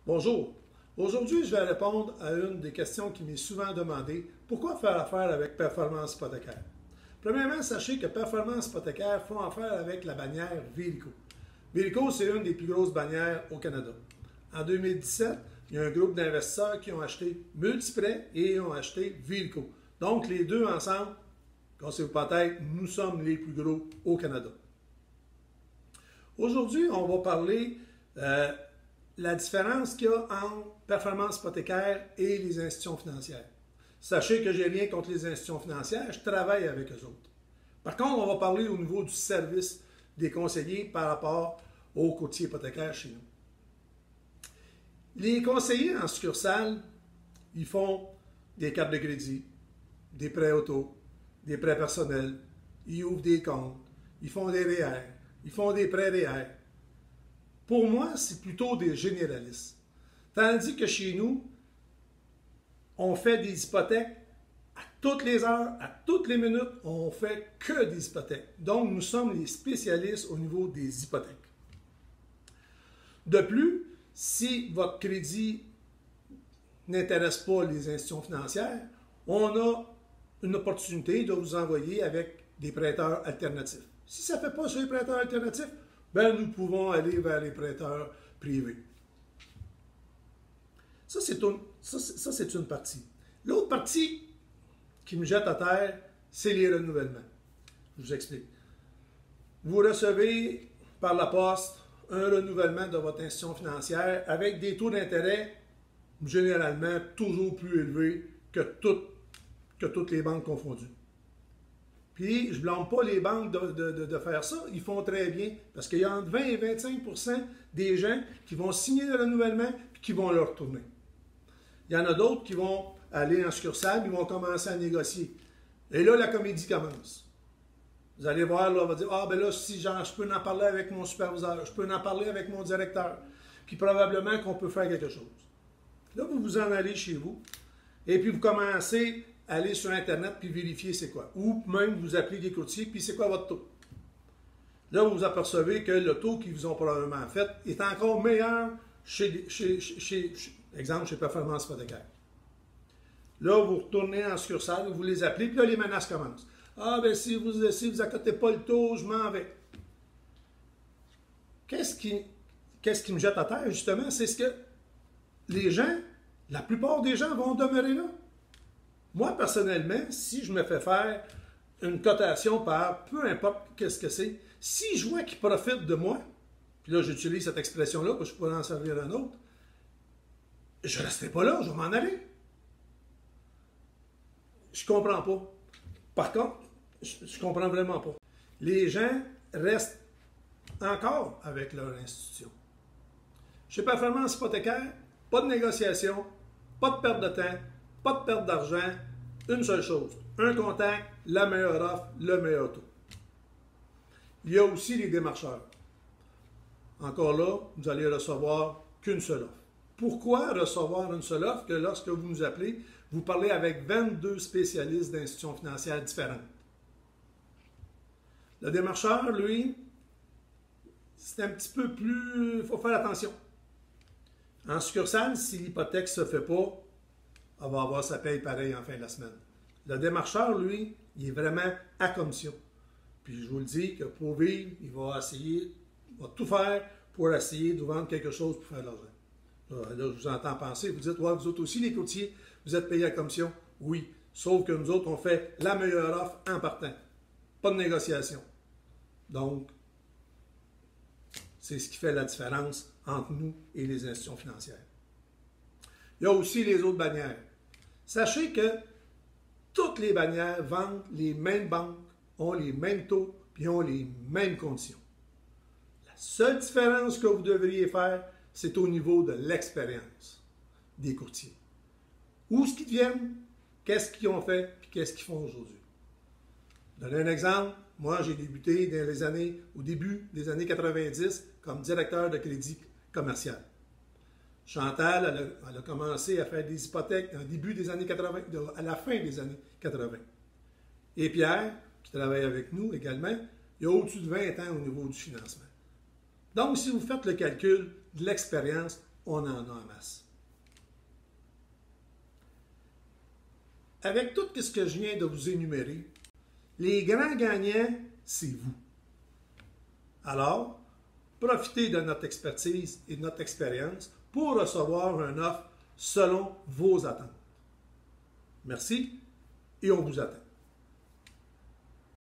Bonjour. Aujourd'hui, je vais répondre à une des questions qui m'est souvent demandée. Pourquoi faire affaire avec Performance Hypothécaire? Premièrement, sachez que Performance Hypothécaire font affaire avec la bannière Vérico. Vérico, c'est une des plus grosses bannières au Canada. En 2017, il y a un groupe d'investisseurs qui ont acheté Multiprêt et ont acheté Vérico. Donc, les deux ensemble, cassez-vous pas la tête, nous sommes les plus gros au Canada. Aujourd'hui, on va parler la différence qu'il y a entre performance hypothécaire et les institutions financières. Sachez que je n'ai rien contre les institutions financières, je travaille avec eux autres. Par contre, on va parler au niveau du service des conseillers par rapport aux courtiers hypothécaires chez nous. Les conseillers en succursale, ils font des cartes de crédit, des prêts auto, des prêts personnels, ils ouvrent des comptes, ils font des REER, ils font des prêts REER. Pour moi, c'est plutôt des généralistes. Tandis que chez nous, on fait des hypothèques à toutes les heures, à toutes les minutes, on fait que des hypothèques. Donc, nous sommes les spécialistes au niveau des hypothèques. De plus, si votre crédit n'intéresse pas les institutions financières, on a une opportunité de vous envoyer avec des prêteurs alternatifs. Si ça ne fait pas sur les prêteurs alternatifs, ben nous pouvons aller vers les prêteurs privés. Ça, c'est une partie. L'autre partie qui me jette à terre, c'est les renouvellements. Je vous explique. Vous recevez par la poste un renouvellement de votre institution financière avec des taux d'intérêt généralement toujours plus élevés que toutes les banques confondues. Puis, je ne blâme pas les banques de faire ça. Ils font très bien. Parce qu'il y a entre 20 et 25% des gens qui vont signer le renouvellement et qui vont le retourner. Il y en a d'autres qui vont aller en succursale, ils vont commencer à négocier. Et là, la comédie commence. Vous allez voir, là, on va dire, ah, ben là, si genre, je peux en parler avec mon superviseur, je peux en parler avec mon directeur. Puis probablement qu'on peut faire quelque chose. Là, vous vous en allez chez vous. Et puis, vous commencez à aller sur Internet puis vérifier c'est quoi. Ou même vous appelez des courtiers puis c'est quoi votre taux. Là, vous vous apercevez que le taux qu'ils vous ont probablement fait est encore meilleur exemple, chez Performance Hypothécaire. Là, vous retournez en succursale, vous les appelez, puis là, les menaces commencent. Ah, ben si vous n'acceptez pas le taux, je m'en vais. Qu'est-ce qui me jette à terre, justement? C'est ce que les gens, la plupart des gens vont demeurer là. Moi, personnellement, si je me fais faire une cotation par peu importe qu'est-ce que c'est, si je vois qu'ils profitent de moi, puis là, j'utilise cette expression-là, parce que je pourrais en servir un autre, je ne resterai pas là, je vais m'en aller. Je comprends pas. Par contre, je comprends vraiment pas. Les gens restent encore avec leur institution. Chez Performance Hypothécaire, pas de négociation, pas de perte de temps, pas de perte d'argent, une seule chose, un contact, la meilleure offre, le meilleur taux. Il y a aussi les démarcheurs. Encore là, vous allez recevoir qu'une seule offre. Pourquoi recevoir une seule offre que lorsque vous nous appelez, vous parlez avec 22 spécialistes d'institutions financières différentes? Le démarcheur, lui, c'est un petit peu plus... Il faut faire attention. En succursale, si l'hypothèque ne se fait pas, on va avoir sa paye pareil en fin de la semaine. Le démarcheur, lui, il est vraiment à commission. Puis je vous le dis que pour vivre, il va tout faire pour essayer de vendre quelque chose pour faire de l'argent. Là, je vous entends penser, vous dites, ouais, vous autres aussi, les courtiers, vous êtes payés à commission. Oui, sauf que nous autres, on fait la meilleure offre en partant. Pas de négociation. Donc, c'est ce qui fait la différence entre nous et les institutions financières. Il y a aussi les autres bannières. Sachez que toutes les bannières vendent les mêmes banques, ont les mêmes taux, puis ont les mêmes conditions. La seule différence que vous devriez faire, c'est au niveau de l'expérience des courtiers. Où est-ce qu'ils viennent, qu'est-ce qu'ils ont fait, puis qu'est-ce qu'ils font aujourd'hui. Je vais donner un exemple. Moi, j'ai débuté au début des années 90 comme directeur de crédit commercial. Chantal, elle a commencé à faire des hypothèques au début des années 80, à la fin des années 80. Et Pierre, qui travaille avec nous également, il y a au-dessus de 20 ans au niveau du financement. Donc, si vous faites le calcul de l'expérience, on en a en masse. Avec tout ce que je viens de vous énumérer, les grands gagnants, c'est vous. Alors, profitez de notre expertise et de notre expérience pour recevoir une offre selon vos attentes. Merci et on vous attend.